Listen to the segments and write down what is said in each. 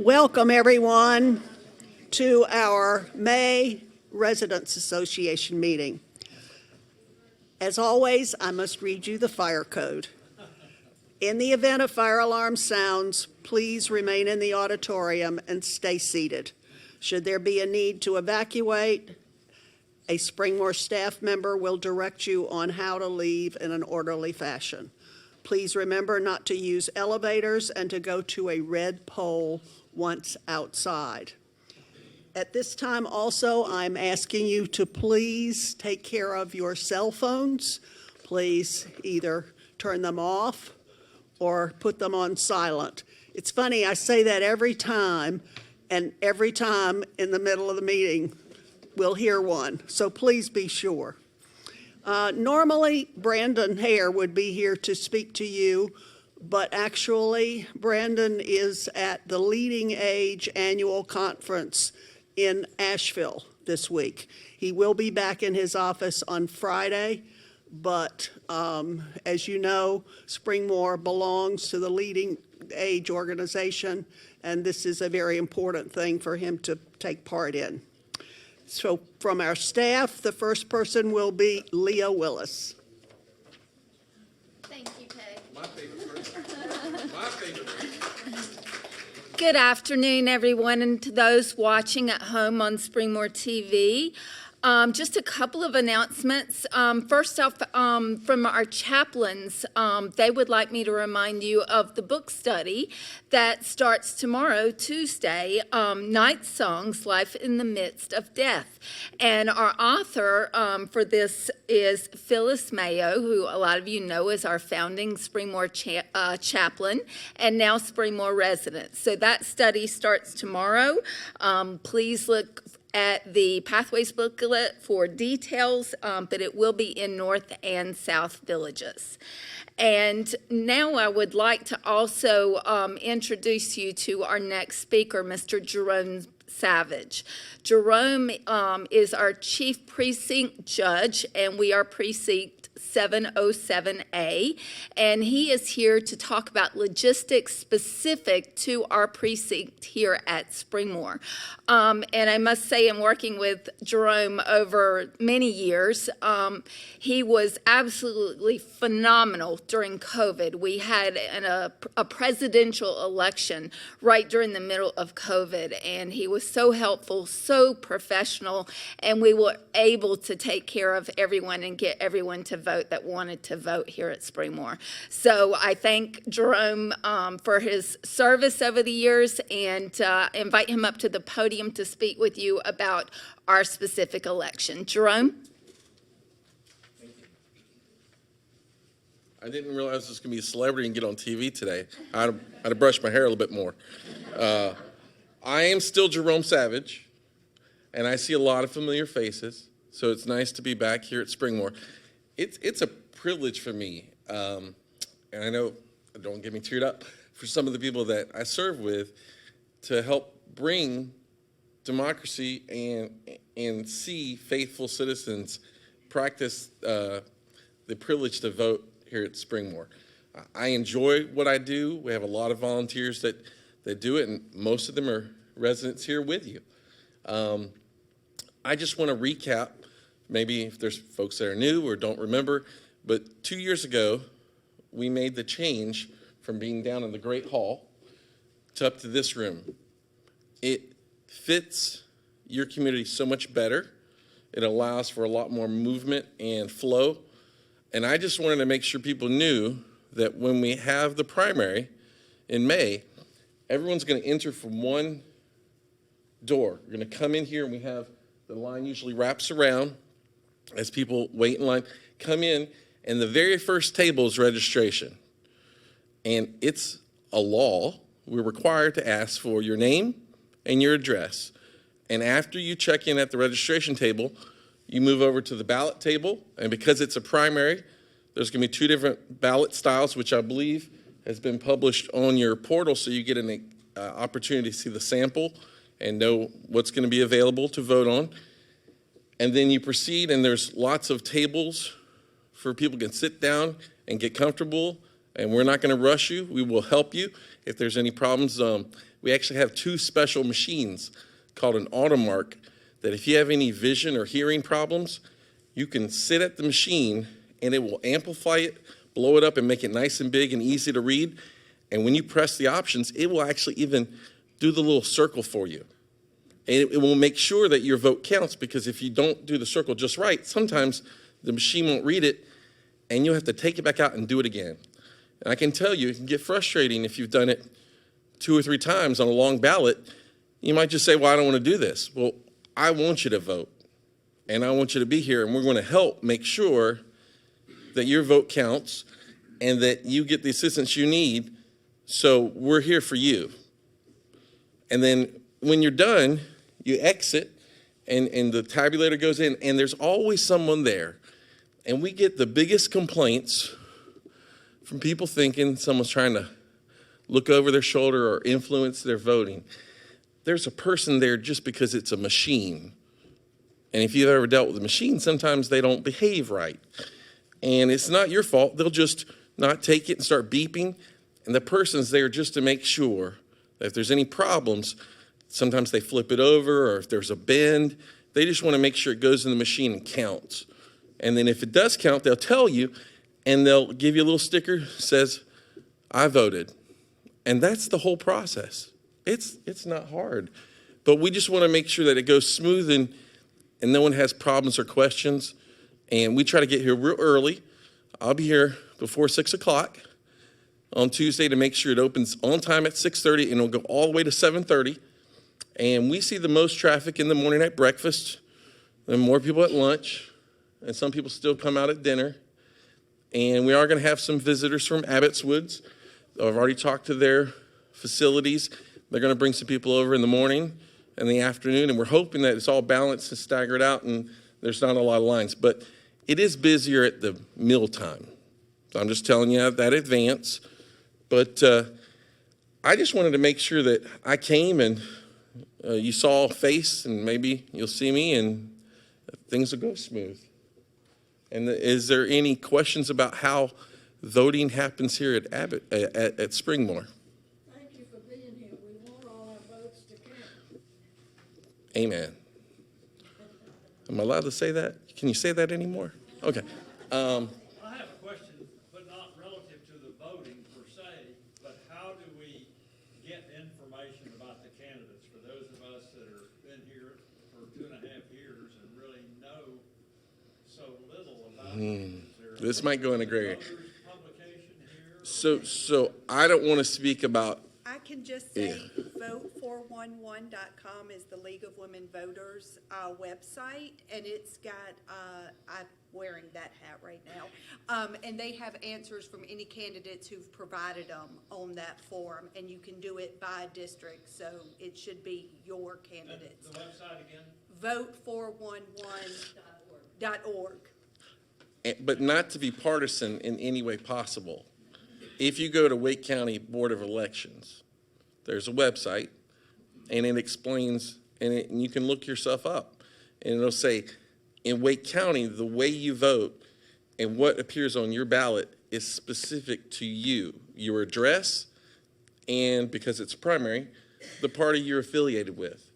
Welcome, everyone, to our May Residents Association meeting. As always, I must read you the fire code. In the event a fire alarm sounds, please remain in the auditorium and stay seated. Should there be a need to evacuate, a Springmore staff member will direct you on how to leave in an orderly fashion. Please remember not to use elevators and to go to a red pole once outside. At this time also, I'm asking you to please take care of your cell phones. Please either turn them off or put them on silent. It's funny, I say that every time, and every time in the middle of the meeting, we'll hear one, so please be sure. Normally, Brandon Hare would be here to speak to you, but actually, Brandon is at the Leading Age Annual Conference in Asheville this week. He will be back in his office on Friday, but as you know, Springmore belongs to the Leading Age organization, and this is a very important thing for him to take part in. So from our staff, the first person will be Leah Willis. Thank you, Peg. My favorite person. My favorite person. Good afternoon, everyone, and to those watching at home on Springmore TV. Just a couple of announcements. First off, from our chaplains, they would like me to remind you of the book study that starts tomorrow, Tuesday, Night Songs, Life in the Midst of Death. And our author for this is Phyllis Mayo, who a lot of you know is our founding Springmore chaplain and now Springmore resident. So that study starts tomorrow. Please look at the Pathways booklet for details, but it will be in North and South Villages. And now I would like to also introduce you to our next speaker, Mr. Jerome Savage. Jerome is our chief precinct judge, and we are precinct 707A, and he is here to talk about logistics specific to our precinct here at Springmore. And I must say, in working with Jerome over many years, he was absolutely phenomenal during COVID. We had a presidential election right during the middle of COVID, and he was so helpful, so professional, and we were able to take care of everyone and get everyone to vote that wanted to vote here at Springmore. So I thank Jerome for his service over the years and invite him up to the podium to speak with you about our specific election. Jerome? Thank you. I didn't realize this was going to be a celebrity and get on TV today. I had to brush my hair a little bit more. I am still Jerome Savage, and I see a lot of familiar faces, so it's nice to be back here at Springmore. It's a privilege for me, and I know, don't get me teared up, for some of the people that I serve with to help bring democracy and see faithful citizens practice the privilege to vote here at Springmore. I enjoy what I do. We have a lot of volunteers that do it, and most of them are residents here with you. I just want to recap, maybe if there's folks that are new or don't remember, but 2 years ago, we made the change from being down in the Great Hall to up to this room. It fits your community so much better. It allows for a lot more movement and flow. And I just wanted to make sure people knew that when we have the primary in May, everyone's going to enter from one door. We're going to come in here, and we have the line usually wraps around as people wait in line, come in, and the very first table is registration. And it's a law. We're required to ask for your name and your address. And after you check in at the registration table, you move over to the ballot table. And because it's a primary, there's going to be 2 different ballot styles, which I believe has been published on your portal, so you get an opportunity to see the sample and know what's going to be available to vote on. And then you proceed, and there's lots of tables for people can sit down and get comfortable, and we're not going to rush you. We will help you if there's any problems. we actually have two special machines called an Automark that if you have any vision or hearing problems, you can sit at the machine and it will amplify it, blow it up, and make it nice and big and easy to read. And when you press the options, it will actually even do the little circle for you. And it will make sure that your vote counts, because if you don't do the circle just right, sometimes the machine won't read it and you'll have to take it back out and do it again. And I can tell you, it can get frustrating if you've done it 2 or 3 times on a long ballot. You might just say, well, I don't want to do this. Well, I want you to vote, and I want you to be here, and we're going to help make sure that your vote counts and that you get the assistance you need. So we're here for you. And then when you're done, you exit, and the tabulator goes in, and there's always someone there. And we get the biggest complaints from people thinking someone's trying to look over their shoulder or influence their voting. There's a person there just because it's a machine. And if you've ever dealt with a machine, sometimes they don't behave right. And it's not your fault. They'll just not take it and start beeping. And the person's there just to make sure that if there's any problems, sometimes they flip it over, or if there's a bend, they just want to make sure it goes in the machine and counts. And then if it does count, they'll tell you, and they'll give you a little sticker that says, I voted. And that's the whole process. It's not hard. But we just want to make sure that it goes smooth and no one has problems or questions. And we try to get here real early. I'll be here before 6 o'clock on Tuesday to make sure it opens on time at 6:30, and it'll go all the way to 7:30. And we see the most traffic in the morning at breakfast, and more people at lunch, and some people still come out at dinner. And we are going to have some visitors from Abbott's Woods. I've already talked to their facilities. They're going to bring some people over in the morning and the afternoon, and we're hoping that it's all balanced and staggered out and there's not a lot of lines. But it is busier at the mealtime. So I'm just telling you that in advance. But I just wanted to make sure that I came and you saw a face, and maybe you'll see me and things will go smooth. And is there any questions about how voting happens here at Abbott, at Springmore? Thank you for being here. We want all our votes to count. Amen. Am I allowed to say that? Can you say that anymore? Okay. I have a question, but not relative to the voting per se, but how do we get information about the candidates for those of us that have been here for 2.5 years and really know so little about them? This might go in a gray area. Voters publication here? So I don't want to speak about, I can just say vote411.com is the League of Women Voters website, and it's got, I'm wearing that hat right now, and they have answers from any candidates who've provided them on that form, and you can do it by district, so it should be your candidates. The website again? Vote411.org. but not to be partisan in any way possible. If you go to Wake County Board of Elections, there's a website, and it explains, and you can look yourself up, and it'll say, in Wake County, the way you vote and what appears on your ballot is specific to you, your address, and because it's primary, the party you're affiliated with.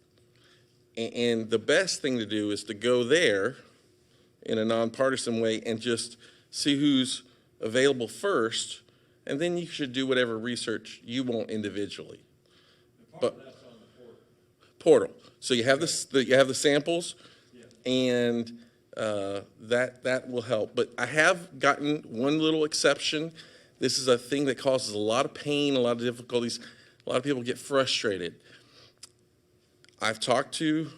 And the best thing to do is to go there in a nonpartisan way and just see who's available first, and then you should do whatever research you want individually. But That's on the portal. So you have the samples, and that will help. But I have gotten one little exception. This is a thing that causes a lot of pain, a lot of difficulties. A lot of people get frustrated. I've talked to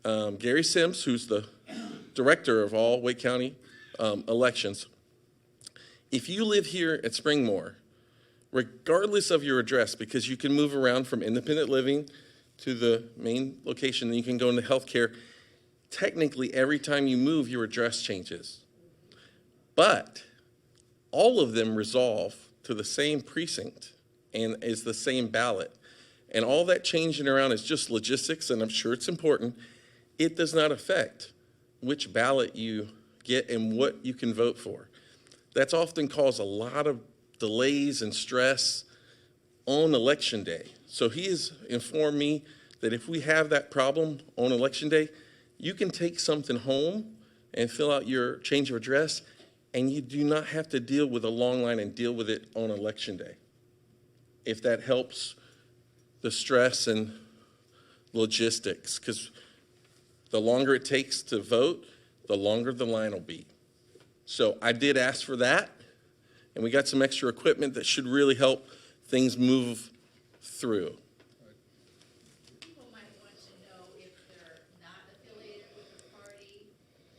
Gary Sims, who's the director of all Wake County elections. If you live here at Springmore, regardless of your address, because you can move around from independent living to the main location, and you can go into healthcare, technically every time you move, your address changes. But all of them resolve to the same precinct and is the same ballot. And all that changing around is just logistics, and I'm sure it's important. It does not affect which ballot you get and what you can vote for. That's often caused a lot of delays and stress on election day. So he has informed me that if we have that problem on election day, you can take something home and fill out your change of address, and you do not have to deal with a long line and deal with it on election day. If that helps the stress and logistics, because the longer it takes to vote, the longer the line will be. So I did ask for that, and we got some extra equipment that should really help things move through. People might want to know if they're not affiliated with the party,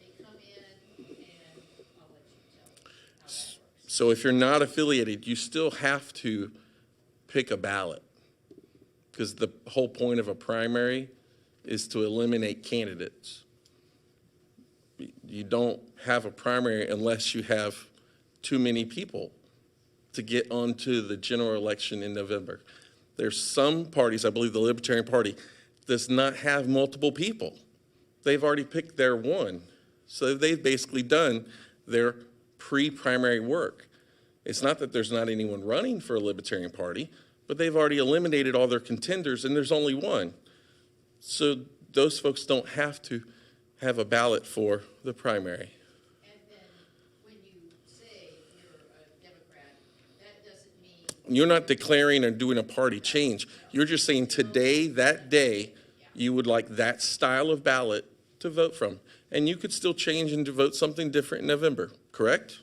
they come in, and I'll let you tell how that works. So if you're not affiliated, you still have to pick a ballot, because the whole point of a primary is to eliminate candidates. You don't have a primary unless you have too many people to get onto the general election in November. There's some parties, I believe the Libertarian Party, does not have multiple people. They've already picked their one. So they've basically done their pre-primary work. It's not that there's not anyone running for a Libertarian Party, but they've already eliminated all their contenders, and there's only one. So those folks don't have to have a ballot for the primary. And then when you say you're a Democrat, that doesn't mean, You're not declaring or doing a party change. You're just saying today, that day, you would like that style of ballot to vote from. And you could still change and to vote something different in November, correct?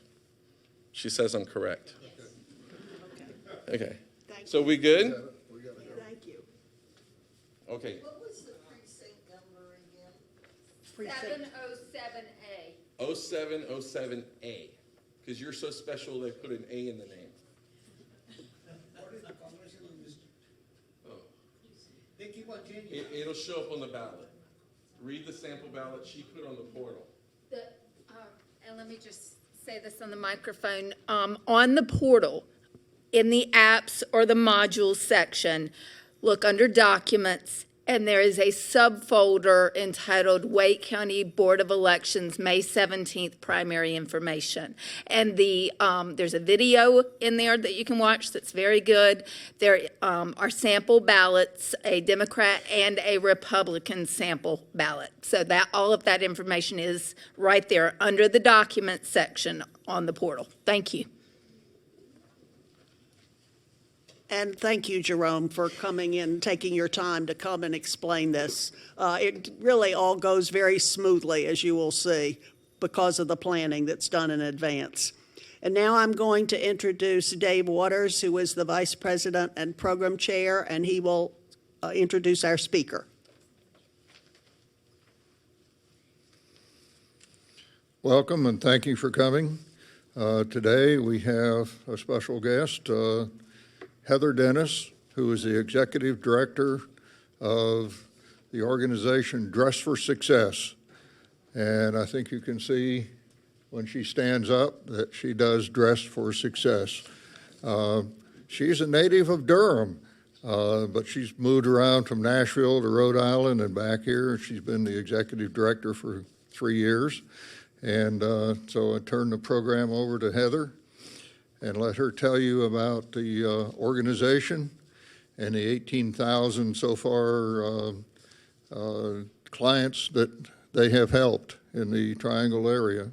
She says I'm correct. Okay. Thank So we good? Thank you. Okay. What was the precinct number again? Precinct. 707A. 0707A. Because you're so special, they put an A in the name. What is the congressional district? Oh. They keep on changing. It'll show up on the ballot. Read the sample ballot she put on the portal. And let me just say this on the microphone. On the portal, in the apps or the modules section, look under documents, and there is a subfolder entitled Wake County Board of Elections May 17th Primary Information. And there's a video in there that you can watch that's very good. There are sample ballots, a Democrat and a Republican sample ballot. So that all of that information is right there under the documents section on the portal. Thank you. And thank you, Jerome, for coming in, taking your time to come and explain this. It really all goes very smoothly, as you will see, because of the planning that's done in advance. And now I'm going to introduce Dave Waters, who is the Vice President and Program Chair, and he will introduce our speaker. Welcome and thank you for coming. Today we have a special guest, Heather Dennis, who is the Executive Director of the organization Dress for Success. And I think you can see when she stands up that she does dress for success. She's a native of Durham, but she's moved around from Nashville to Rhode Island and back here. She's been the Executive Director for 3 years. And so I turn the program over to Heather and let her tell you about the organization and the 18,000 so far clients that they have helped in the Triangle area.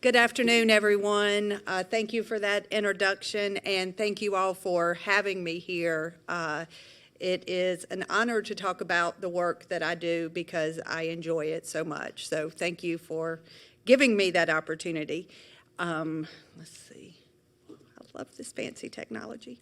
Good afternoon, everyone. Thank you for that introduction, and thank you all for having me here. It is an honor to talk about the work that I do because I enjoy it so much. So thank you for giving me that opportunity. Let's see. I love this fancy technology.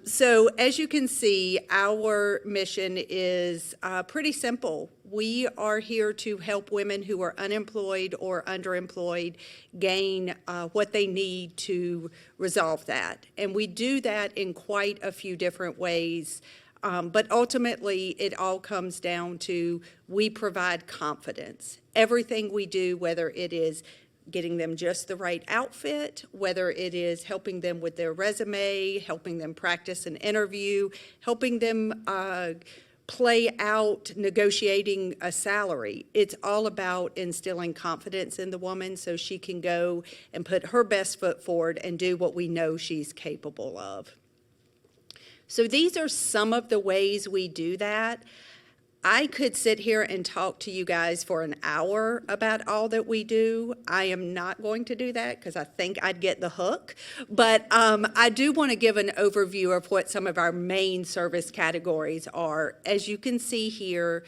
So as you can see, our mission is pretty simple. We are here to help women who are unemployed or underemployed gain what they need to resolve that. And we do that in quite a few different ways. But ultimately, it all comes down to we provide confidence. Everything we do, whether it is getting them just the right outfit, whether it is helping them with their resume, helping them practice an interview, helping them play out negotiating a salary. It's all about instilling confidence in the woman so she can go and put her best foot forward and do what we know she's capable of. So these are some of the ways we do that. I could sit here and talk to you guys for an hour about all that we do. I am not going to do that because I think I'd get the hook. But I do want to give an overview of what some of our main service categories are. As you can see here,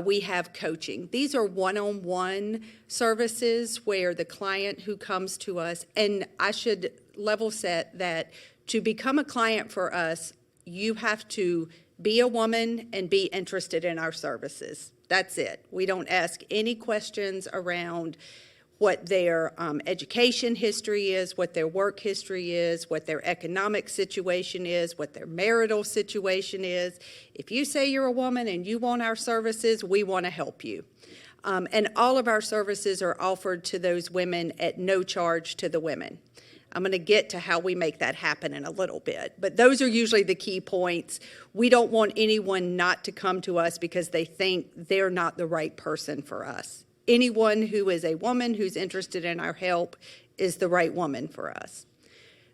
we have coaching. These are one-on-one services where the client who comes to us, and I should level set that to become a client for us, you have to be a woman and be interested in our services. That's it. We don't ask any questions around what their education history is, what their work history is, what their economic situation is, what their marital situation is. If you say you're a woman and you want our services, we want to help you. And all of our services are offered to those women at no charge to the women. I'm going to get to how we make that happen in a little bit, but those are usually the key points. We don't want anyone not to come to us because they think they're not the right person for us. Anyone who is a woman who's interested in our help is the right woman for us.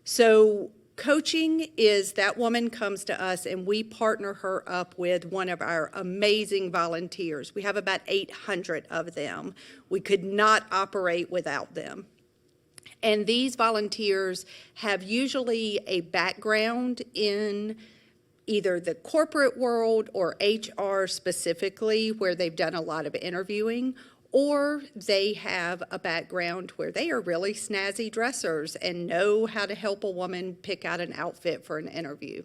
So coaching is that woman comes to us and we partner her up with one of our amazing volunteers. We have about 800 of them. We could not operate without them. And these volunteers have usually a background in either the corporate world or HR specifically, where they've done a lot of interviewing, or they have a background where they are really snazzy dressers and know how to help a woman pick out an outfit for an interview.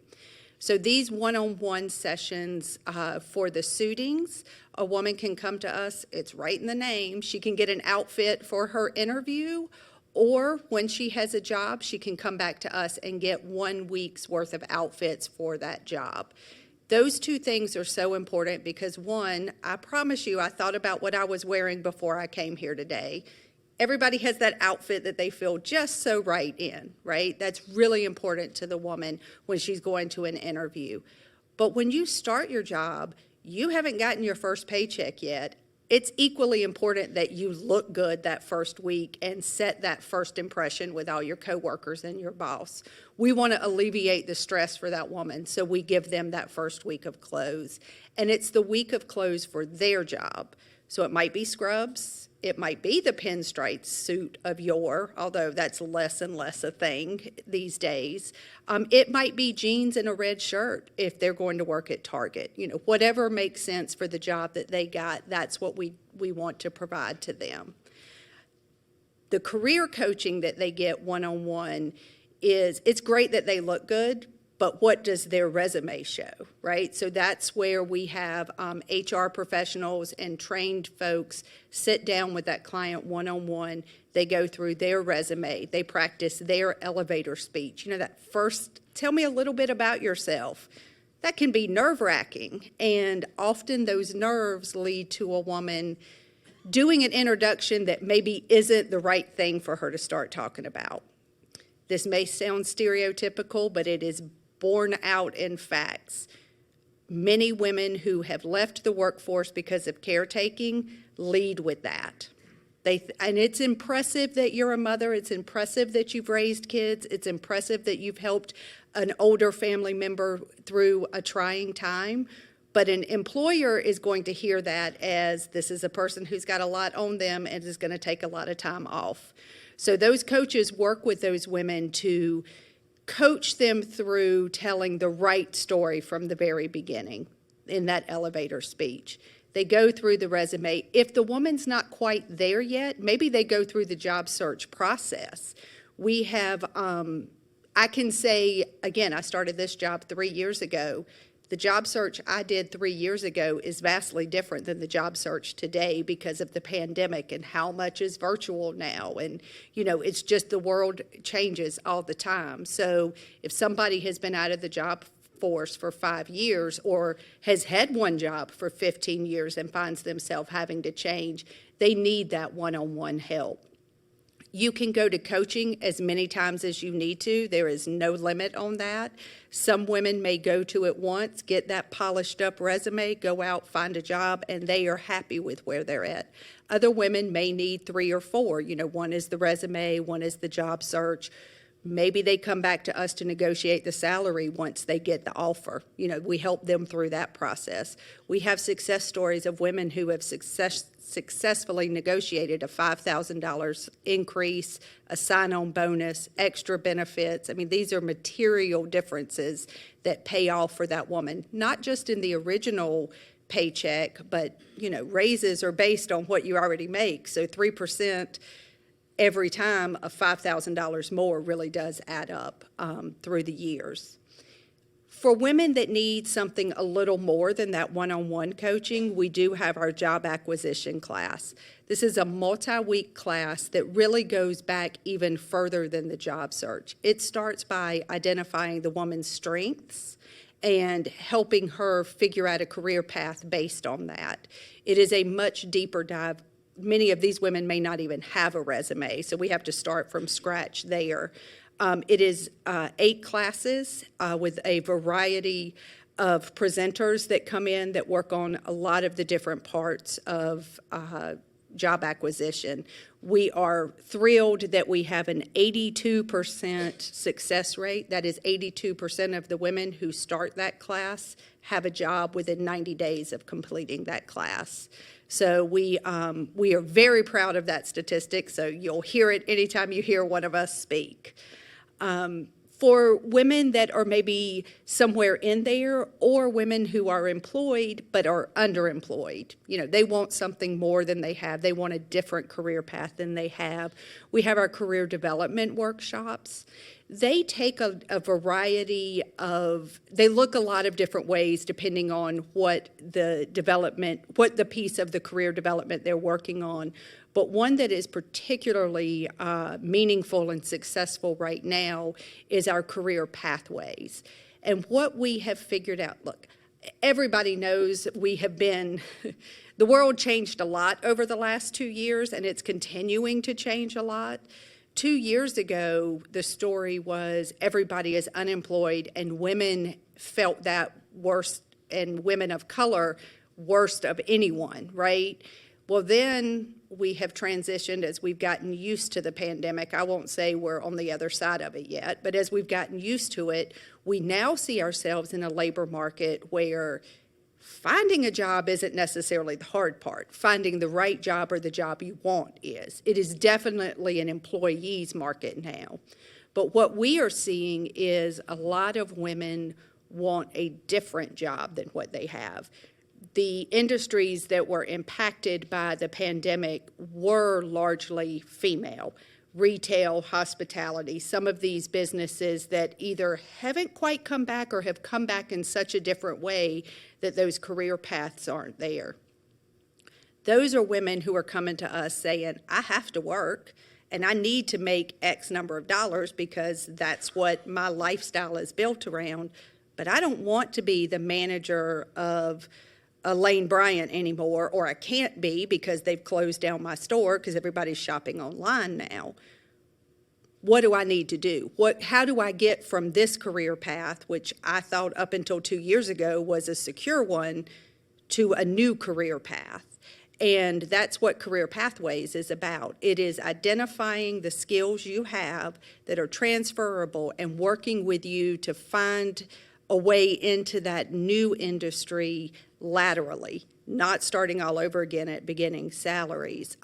So these one-on-one sessions for the suitings, a woman can come to us, it's right in the name, she can get an outfit for her interview, or when she has a job, she can come back to us and get 1 week's worth of outfits for that job. Those two things are so important because, one, I promise you, I thought about what I was wearing before I came here today. Everybody has that outfit that they feel just so right in, right? That's really important to the woman when she's going to an interview. But when you start your job, you haven't gotten your first paycheck yet. It's equally important that you look good that first week and set that first impression with all your coworkers and your boss. We want to alleviate the stress for that woman, so we give them that first week of clothes. And it's the week of clothes for their job. So it might be scrubs, it might be the pinstripe suit of yore, although that's less and less a thing these days. It might be jeans and a red shirt if they're going to work at Target. You know, whatever makes sense for the job that they got, that's what we want to provide to them. The career coaching that they get one-on-one it's great that they look good, but what does their resume show, right? So that's where we have HR professionals and trained folks sit down with that client one-on-one. They go through their resume. They practice their elevator speech. You know, that first, tell me a little bit about yourself. That can be nerve-wracking, and often those nerves lead to a woman doing an introduction that maybe isn't the right thing for her to start talking about. This may sound stereotypical, but it is borne out in facts. Many women who have left the workforce because of caretaking lead with that. And it's impressive that you're a mother. It's impressive that you've raised kids. It's impressive that you've helped an older family member through a trying time. But an employer is going to hear that as this is a person who's got a lot on them and is going to take a lot of time off. So those coaches work with those women to coach them through telling the right story from the very beginning in that elevator speech. They go through the resume. If the woman's not quite there yet, maybe they go through the job search process. We have, I can say, again, I started this job 3 years ago. The job search I did 3 years ago is vastly different than the job search today because of the pandemic and how much is virtual now. And, you know, it's just the world changes all the time. So if somebody has been out of the job force for 5 years or has had one job for 15 years and finds themselves having to change, they need that one-on-one help. You can go to coaching as many times as you need to. There is no limit on that. Some women may go to it once, get that polished up resume, go out, find a job, and they are happy with where they're at. Other women may need 3 or 4. You know, one is the resume, one is the job search. Maybe they come back to us to negotiate the salary once they get the offer. You know, we help them through that process. We have success stories of women who have successfully negotiated a $5,000 increase, a sign-on bonus, extra benefits. I mean, these are material differences that pay off for that woman, not just in the original paycheck, but, you know, raises are based on what you already make. So 3% every time of $5,000 more really does add up through the years. For women that need something a little more than that one-on-one coaching, we do have our job acquisition class. This is a multi-week class that really goes back even further than the job search. It starts by identifying the woman's strengths and helping her figure out a career path based on that. It is a much deeper dive. Many of these women may not even have a resume, so we have to start from scratch there. It is 8 classes with a variety of presenters that come in that work on a lot of the different parts of job acquisition. We are thrilled that we have an 82% success rate. That is 82% of the women who start that class have a job within 90 days of completing that class. So we are very proud of that statistic, so you'll hear it anytime you hear one of us speak. For women that are maybe somewhere in there, or women who are employed but are underemployed, you know, they want something more than they have. They want a different career path than they have. We have our career development workshops. They take a variety of, they look a lot of different ways depending on what the piece of the career development they're working on. But one that is particularly meaningful and successful right now is our career pathways. And what we have figured out, look, everybody knows we have been, the world changed a lot over the last 2 years, and it's continuing to change a lot. 2 years ago, the story was everybody is unemployed, and women felt that worst, and women of color worst of anyone, right? Well, then we have transitioned as we've gotten used to the pandemic. I won't say we're on the other side of it yet, but as we've gotten used to it, we now see ourselves in a labor market where finding a job isn't necessarily the hard part. Finding the right job or the job you want is. It is definitely an employee's market now. But what we are seeing is a lot of women want a different job than what they have. The industries that were impacted by the pandemic were largely female. Retail, hospitality, some of these businesses that either haven't quite come back or have come back in such a different way that those career paths aren't there. Those are women who are coming to us saying, I have to work and I need to make X number of dollars because that's what my lifestyle is built around, but I don't want to be the manager of a Lane Bryant anymore, or I can't be because they've closed down my store because everybody's shopping online now. What do I need to do? How do I get from this career path, which I thought up until 2 years ago was a secure one, to a new career path? And that's what Career Pathways is about. It is identifying the skills you have that are transferable and working with you to find a way into that new industry laterally, not starting all over again at beginning salaries.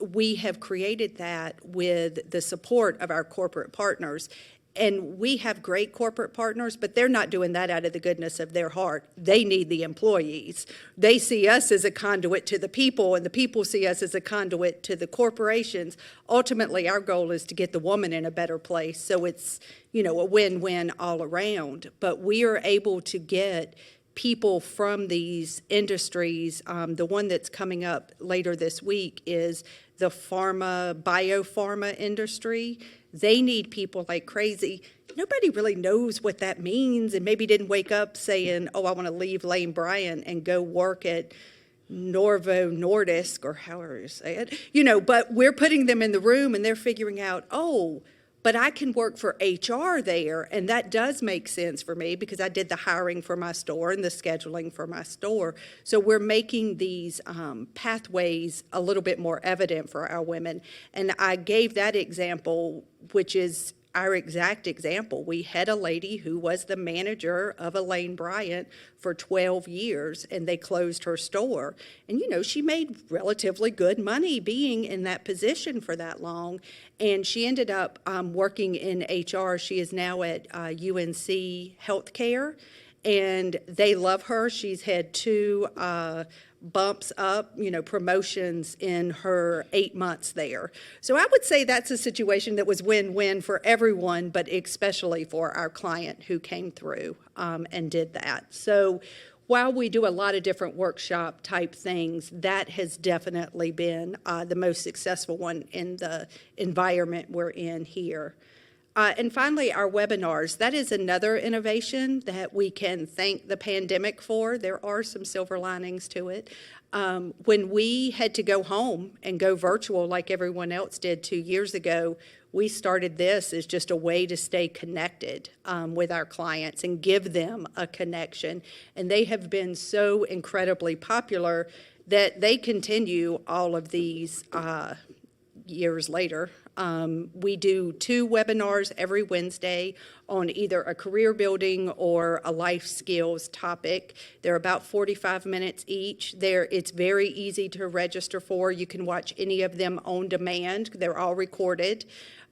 We have created that with the support of our corporate partners. And we have great corporate partners, but they're not doing that out of the goodness of their heart. They need the employees. They see us as a conduit to the people, and the people see us as a conduit to the corporations. Ultimately, our goal is to get the woman in a better place, so it's, a win-win all around. But we are able to get people from these industries. The one that's coming up later this week is the biopharma industry. They need people like crazy. Nobody really knows what that means and maybe didn't wake up saying, oh, I want to leave Lane Bryant and go work at Novo Nordisk, or however you say it, but we're putting them in the room and they're figuring out, oh, but I can work for HR there, and that does make sense for me because I did the hiring for my store and the scheduling for my store. So we're making these pathways a little bit more evident for our women. And I gave that example, which is our exact example. We had a lady who was the manager of Elaine Bryant for 12 years, and they closed her store. And, she made relatively good money being in that position for that long. And she ended up working in HR. She is now at UNC Healthcare, and they love her. She's had 2 bumps up, promotions in her 8 months there. So I would say that's a situation that was win-win for everyone, but especially for our client who came through and did that. So while we do a lot of different workshop type things, that has definitely been the most successful one in the environment we're in here. And finally, our webinars. That is another innovation that we can thank the pandemic for. There are some silver linings to it. When we had to go home and go virtual like everyone else did 2 years ago, we started this as just a way to stay connected with our clients and give them a connection. And they have been so incredibly popular that they continue all of these years later. We do 2 webinars every Wednesday on either a career building or a life skills topic. They're about 45 minutes each. It's very easy to register for. You can watch any of them on demand. They're all recorded.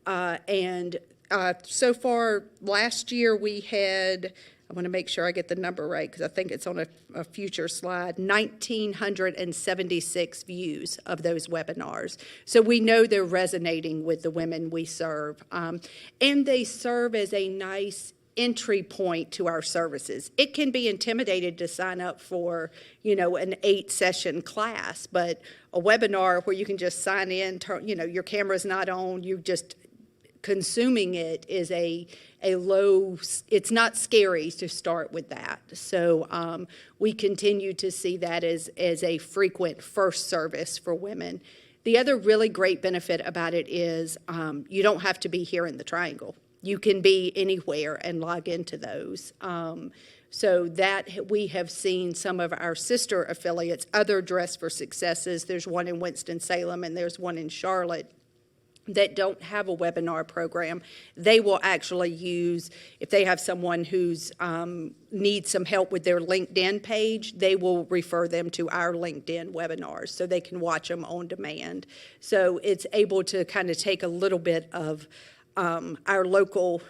So far, last year we had, I want to make sure I get the number right because I think it's on a future slide, 1,976 views of those webinars. So we know they're resonating with the women we serve. And they serve as a nice entry point to our services. It can be intimidating to sign up for, an 8-session class, but a webinar where you can just sign in, your camera's not on, you just consuming it is a low, it's not scary to start with that. So we continue to see that as a frequent first service for women. The other really great benefit about it is you don't have to be here in the Triangle. You can be anywhere and log into those. So that we have seen some of our sister affiliates, other Dress for Successes, there's one in Winston-Salem and there's one in Charlotte, that don't have a webinar program. They will actually use, if they have someone who's needs some help with their LinkedIn page, they will refer them to our LinkedIn webinars so they can watch them on demand. So it's able to kind of take a little bit of our local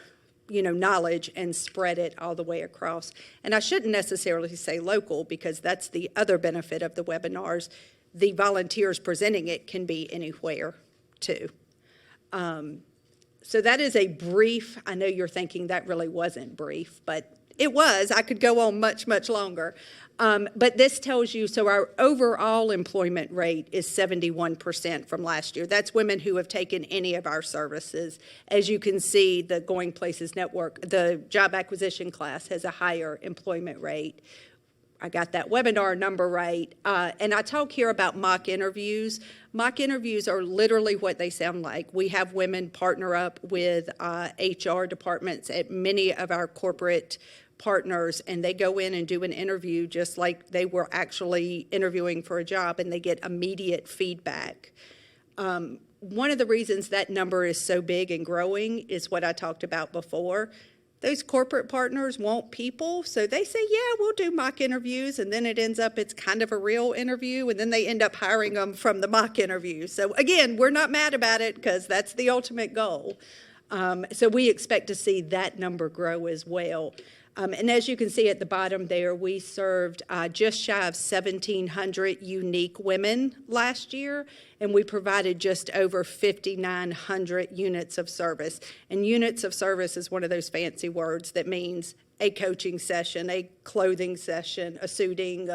knowledge and spread it all the way across. And I shouldn't necessarily say local because that's the other benefit of the webinars. The volunteers presenting it can be anywhere too. So that is a brief, I know you're thinking that really wasn't brief, but it was. I could go on much, much longer. But this tells you, so our overall employment rate is 71% from last year. That's women who have taken any of our services. As you can see, the Going Places Network, the job acquisition class has a higher employment rate. I got that webinar number right. And I talk here about mock interviews. Mock interviews are literally what they sound like. We have women partner up with HR departments at many of our corporate partners, and they go in and do an interview just like they were actually interviewing for a job, and they get immediate feedback. One of the reasons that number is so big and growing is what I talked about before. Those corporate partners want people, so they say, yeah, we'll do mock interviews, and then it ends up it's kind of a real interview, and then they end up hiring them from the mock interview. So again, we're not mad about it because that's the ultimate goal. So we expect to see that number grow as well. And as you can see at the bottom there, we served just shy of 1,700 unique women last year, and we provided just over 5,900 units of service. And units of service is one of those fancy words that means a coaching session, a clothing session, a suiting,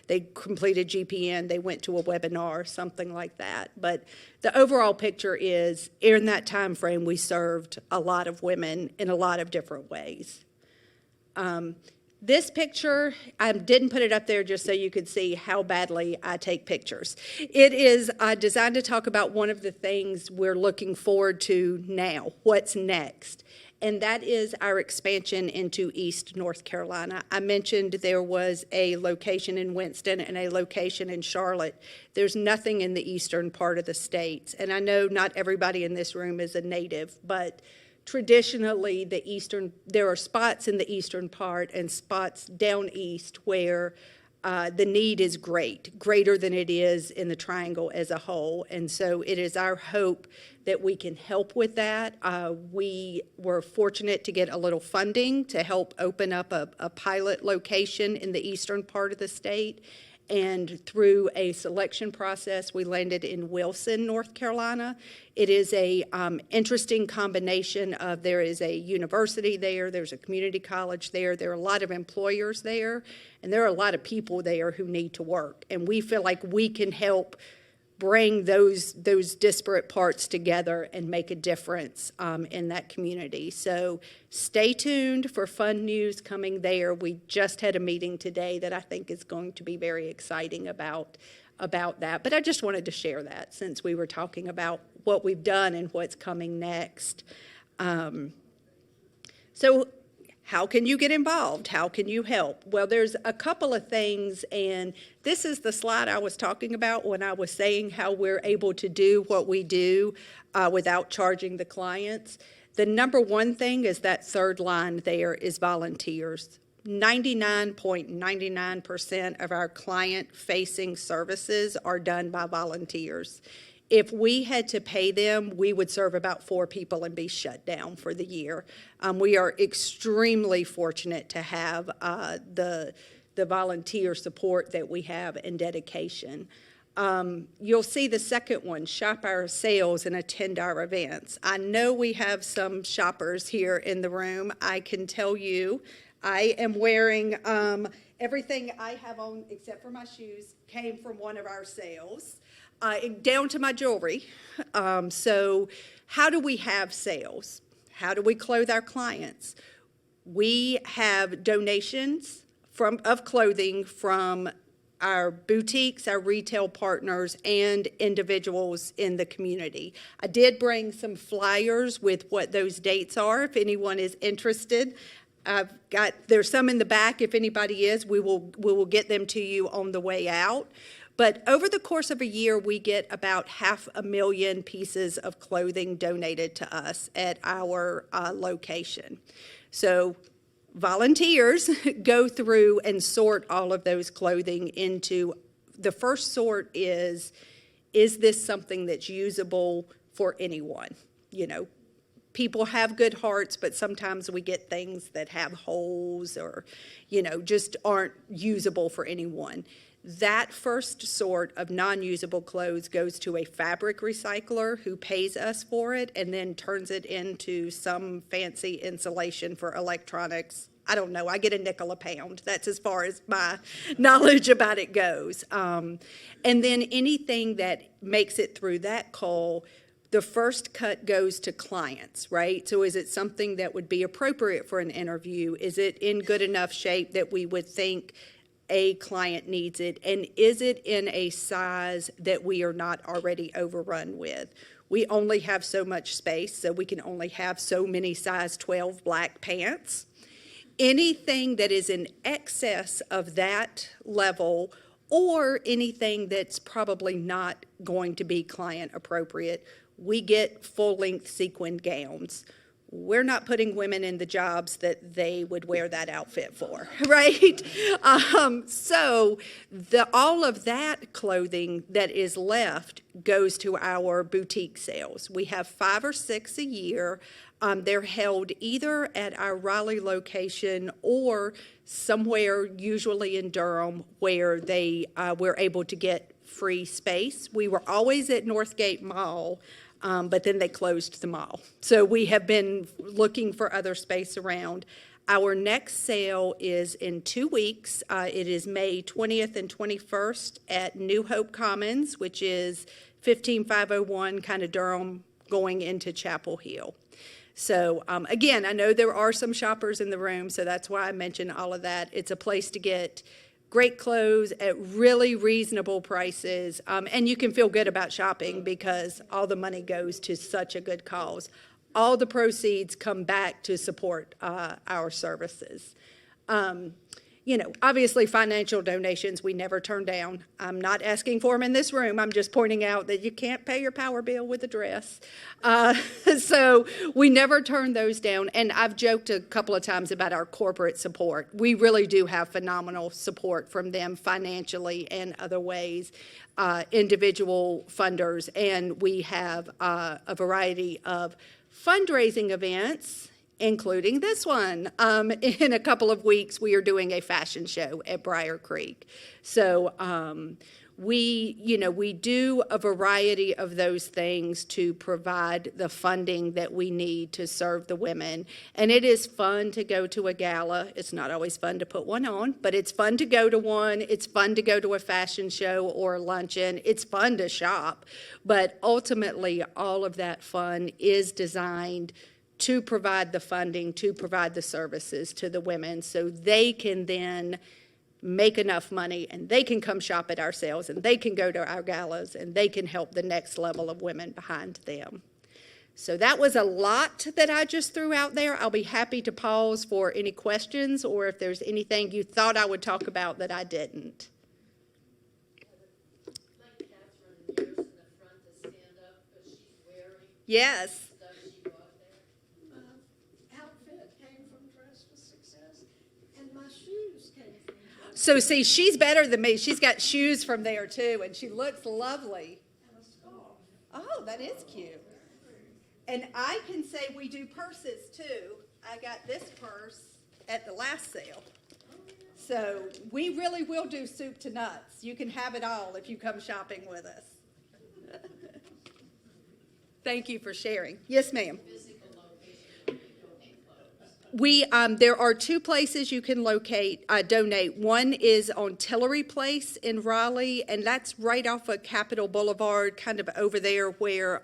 they completed GPN, they went to a webinar, something like that. But the overall picture is, in that time frame, we served a lot of women in a lot of different ways. This picture, I didn't put it up there just so you could see how badly I take pictures. It is designed to talk about one of the things we're looking forward to now, what's next. And that is our expansion into East North Carolina. I mentioned there was a location in Winston and a location in Charlotte. There's nothing in the eastern part of the states. And I know not everybody in this room is a native, but traditionally there are spots in the eastern part and spots down east where the need is greater than it is in the triangle as a whole. And so it is our hope that we can help with that. We were fortunate to get a little funding to help open up a pilot location in the eastern part of the state. And through a selection process, we landed in Wilson, North Carolina. It is a interesting combination of there is a university there, there's a community college there, there are a lot of employers there, and there are a lot of people there who need to work. And we feel like we can help bring those disparate parts together and make a difference in that community. So stay tuned for fun news coming there. We just had a meeting today that I think is going to be very exciting about that. But I just wanted to share that since we were talking about what we've done and what's coming next. So how can you get involved? How can you help? Well, there's a couple of things, and this is the slide I was talking about when I was saying how we're able to do what we do without charging the clients. The number one thing is that third line there is volunteers. 99.99% of our client-facing services are done by volunteers. If we had to pay them, we would serve about 4 people and be shut down for the year. We are extremely fortunate to have the volunteer support that we have and dedication. You'll see the second one, shop our sales and attend our events. I know we have some shoppers here in the room. I can tell you I am wearing everything I have on except for my shoes came from one of our sales. Down to my jewelry. So how do we have sales? How do we clothe our clients? We have donations of clothing from our boutiques, our retail partners, and individuals in the community. I did bring some flyers with what those dates are if anyone is interested. There's some in the back if anybody is. We will get them to you on the way out. But over the course of a year, we get about 500,000 pieces of clothing donated to us at our location. So volunteers go through and sort all of those clothing into, the first sort is this something that's usable for anyone? You know, people have good hearts, but sometimes we get things that have holes or, you know, just aren't usable for anyone. That first sort of non-usable clothes goes to a fabric recycler who pays us for it and then turns it into some fancy insulation for electronics. I don't know. I get a nickel a pound. That's as far as my knowledge about it goes. And then anything that makes it through that call, the first cut goes to clients, right? So is it something that would be appropriate for an interview? Is it in good enough shape that we would think a client needs it, and is it in a size that we are not already overrun with? We only have so much space, so we can only have so many size 12 black pants. Anything that is in excess of that level, or anything that's probably not going to be client appropriate, we get full-length sequined gowns. We're not putting women in the jobs that they would wear that outfit for, right? So all of that clothing that is left goes to our boutique sales. We have 5 or 6 a year. They're held either at our Raleigh location or somewhere, usually in Durham, where we're able to get free space. We were always at Northgate Mall, but then they closed the mall. So we have been looking for other space around. Our next sale is in 2 weeks. It is May 20th and 21st at New Hope Commons, which is 15501 kind of Durham going into Chapel Hill. So again, I know there are some shoppers in the room, so that's why I mentioned all of that. It's a place to get great clothes at really reasonable prices, and you can feel good about shopping because all the money goes to such a good cause. All the proceeds come back to support our services. Obviously financial donations we never turn down. I'm not asking for them in this room. I'm just pointing out that you can't pay your power bill with a dress. So we never turn those down. And I've joked a couple of times about our corporate support. We really do have phenomenal support from them financially and other ways, individual funders. And we have a variety of fundraising events, including this one. In a couple of weeks, we are doing a fashion show at Briar Creek. So we do a variety of those things to provide the funding that we need to serve the women. And it is fun to go to a gala. It's not always fun to put one on, but it's fun to go to one. It's fun to go to a fashion show or a luncheon. It's fun to shop. But ultimately, all of that fun is designed to provide the funding, to provide the services to the women so they can then make enough money and they can come shop at our sales and they can go to our galas and they can help the next level of women behind them. So that was a lot that I just threw out there. I'll be happy to pause for any questions or if there's anything you thought I would talk about that I didn't. Like Catherine, there's in the front to stand up because she's wearing Yes. stuff she bought there. Outfit came from Dress for Success, and my shoes came from Dress So see, she's better than me. She's got shoes from there too and she looks lovely. and a scarf. Oh, that is cute. And I can say we do purses too. I got this purse at the last sale. So we really will do soup to nuts. You can have it all if you come shopping with us. Thank you for sharing. Yes, ma'am. Physical location, you donate clothes. There are two places you can donate. One is on Tillery Place in Raleigh, and that's right off of Capitol Boulevard, kind of over there where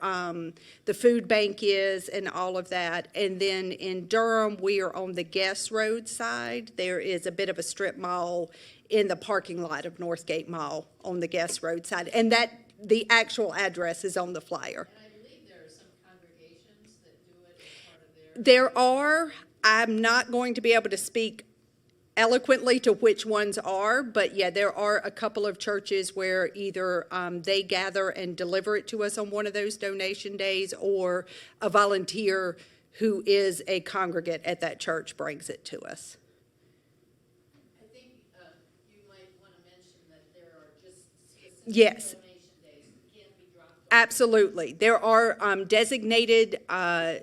the food bank is and all of that. And then in Durham, we are on the Guest Road side. There is a bit of a strip mall in the parking lot of Northgate Mall on the Guest Road side. And the actual address is on the flyer. And I believe there are some congregations that do it as part of their. There are. I'm not going to be able to speak eloquently to which ones are, but yeah, there are a couple of churches where either they gather and deliver it to us on one of those donation days, or a volunteer who is a congregant at that church brings it to us. I think you might want to mention that there are just specific Yes. donation days that can't be dropped off. Absolutely. There are designated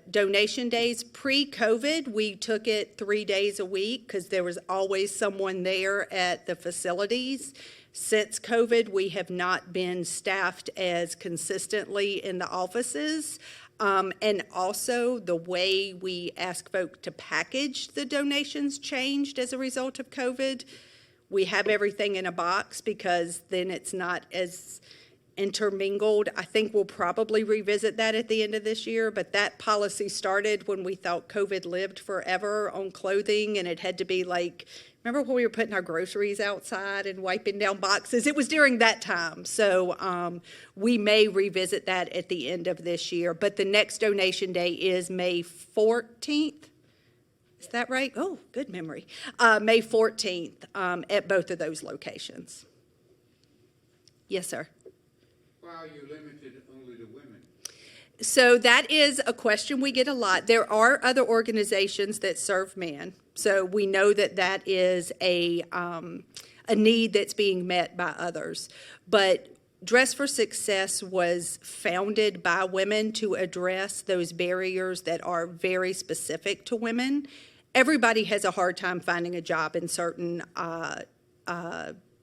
donation days. Pre-COVID, we took it 3 days a week because there was always someone there at the facilities. Since COVID, we have not been staffed as consistently in the offices. And also, the way we ask folk to package the donations changed as a result of COVID. We have everything in a box because then it's not as intermingled. I think we'll probably revisit that at the end of this year, but that policy started when we thought COVID lived forever on clothing, and it had to be like, remember when we were putting our groceries outside and wiping down boxes? It was during that time. So we may revisit that at the end of this year, but the next donation day is May 14th. Is that right? Oh, good memory. May 14th at both of those locations. Yes, sir. Why are you limited only to women? So that is a question we get a lot. There are other organizations that serve men. So we know that that is a need that's being met by others. But Dress for Success was founded by women to address those barriers that are very specific to women. Everybody has a hard time finding a job in certain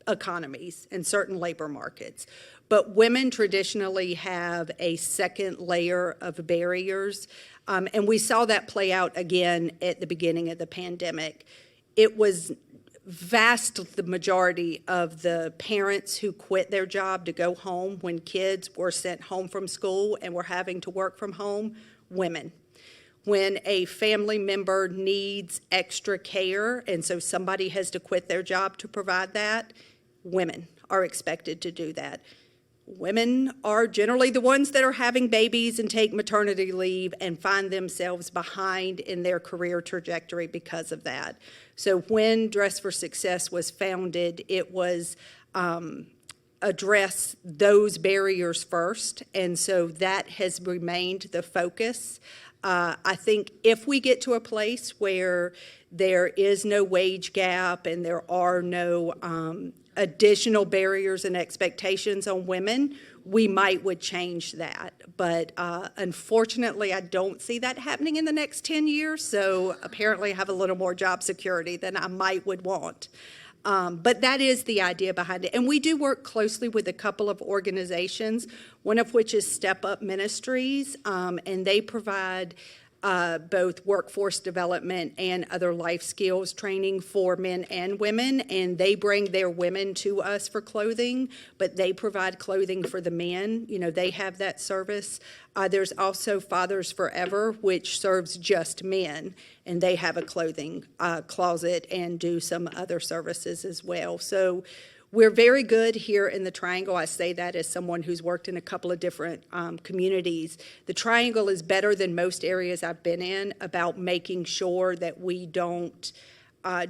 economies and certain labor markets. But women traditionally have a second layer of barriers, and we saw that play out again at the beginning of the pandemic. It was the majority of the parents who quit their job to go home when kids were sent home from school and were having to work from home, women. When a family member needs extra care, and so somebody has to quit their job to provide that, women are expected to do that. Women are generally the ones that are having babies and take maternity leave and find themselves behind in their career trajectory because of that. So when Dress for Success was founded, it was address those barriers first, and so that has remained the focus. I think if we get to a place where there is no wage gap and there are no additional barriers and expectations on women, we would change that. But unfortunately, I don't see that happening in the next 10 years, so apparently I have a little more job security than I would want. But that is the idea behind it. And we do work closely with a couple of organizations, one of which is Step Up Ministries, and they provide both workforce development and other life skills training for men and women, and they bring their women to us for clothing, but they provide clothing for the men. You know, they have that service. There's also Fathers Forever, which serves just men, and they have a clothing closet and do some other services as well. So we're very good here in the Triangle. I say that as someone who's worked in a couple of different communities. The Triangle is better than most areas I've been in about making sure that we don't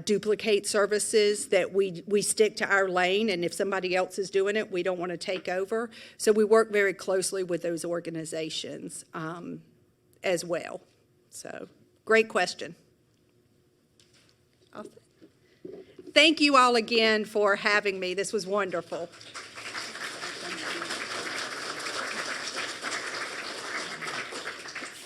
duplicate services, that we stick to our lane, and if somebody else is doing it, we don't want to take over. So we work very closely with those organizations as well. So, great question. Thank you all again for having me. This was wonderful.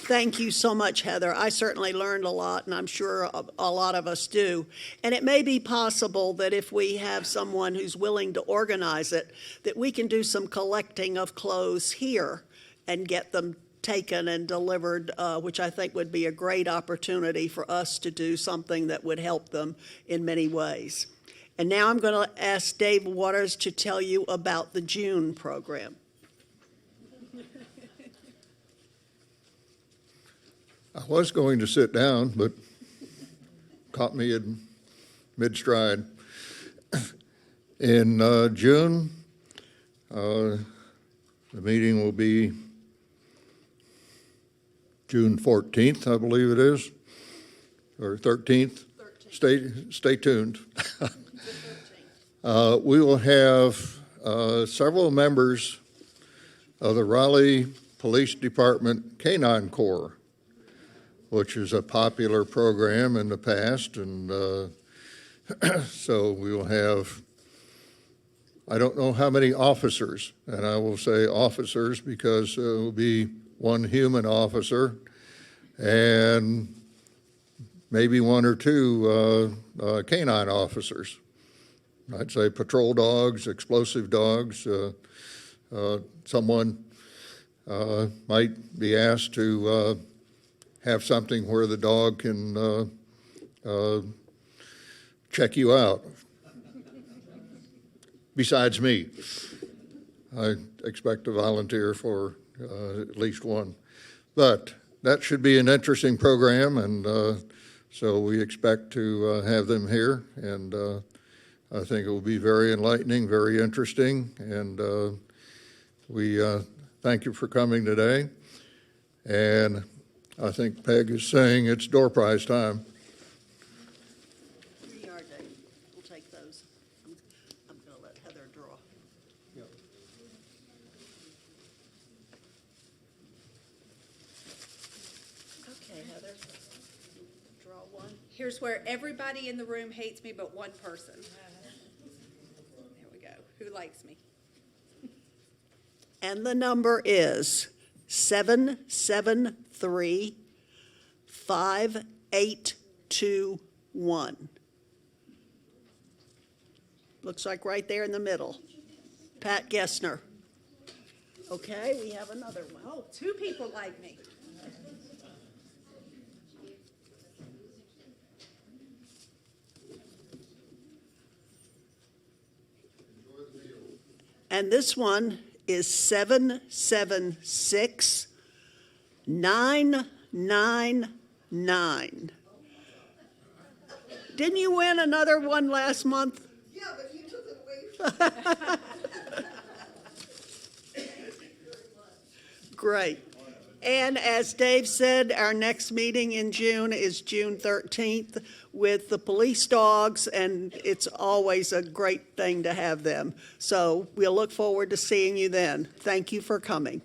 Thank you so much, Heather. I certainly learned a lot, and I'm sure a lot of us do. And it may be possible that if we have someone who's willing to organize it, that we can do some collecting of clothes here and get them taken and delivered, which I think would be a great opportunity for us to do something that would help them in many ways. And now I'm going to ask Dave Waters to tell you about the June program. I was going to sit down, but caught me in mid-stride. In June, the meeting will be June 14th, I believe it is, or 13th. Stay tuned. We will have several members of the Raleigh Police Department Canine Corps, which is a popular program in the past, and so we will have, I don't know how many officers, and I will say officers because it will be one human officer and maybe one or two canine officers. I'd say patrol dogs, explosive dogs. Someone might be asked to have something where the dog can check you out. Besides me, I expect to volunteer for at least one. But that should be an interesting program, and so we expect to have them here, and I think it will be very enlightening, very interesting, and we thank you for coming today. And I think Peg is saying it's door prize time. Here you are, Dave. We'll take those. I'm going to let Heather draw. Okay, Heather. Draw one. Here's where everybody in the room hates me but one person. There we go. Who likes me? And the number is 773-5821. Looks like right there in the middle. Pat Gessner. Okay, we have another one. Oh, two people like me. And this one is 776-9999. 9. Didn't you win another one last month? Yeah, but you took it away from Great. And as Dave said, our next meeting in June is June 13th with the police dogs, and it's always a great thing to have them. So we'll look forward to seeing you then. Thank you for coming.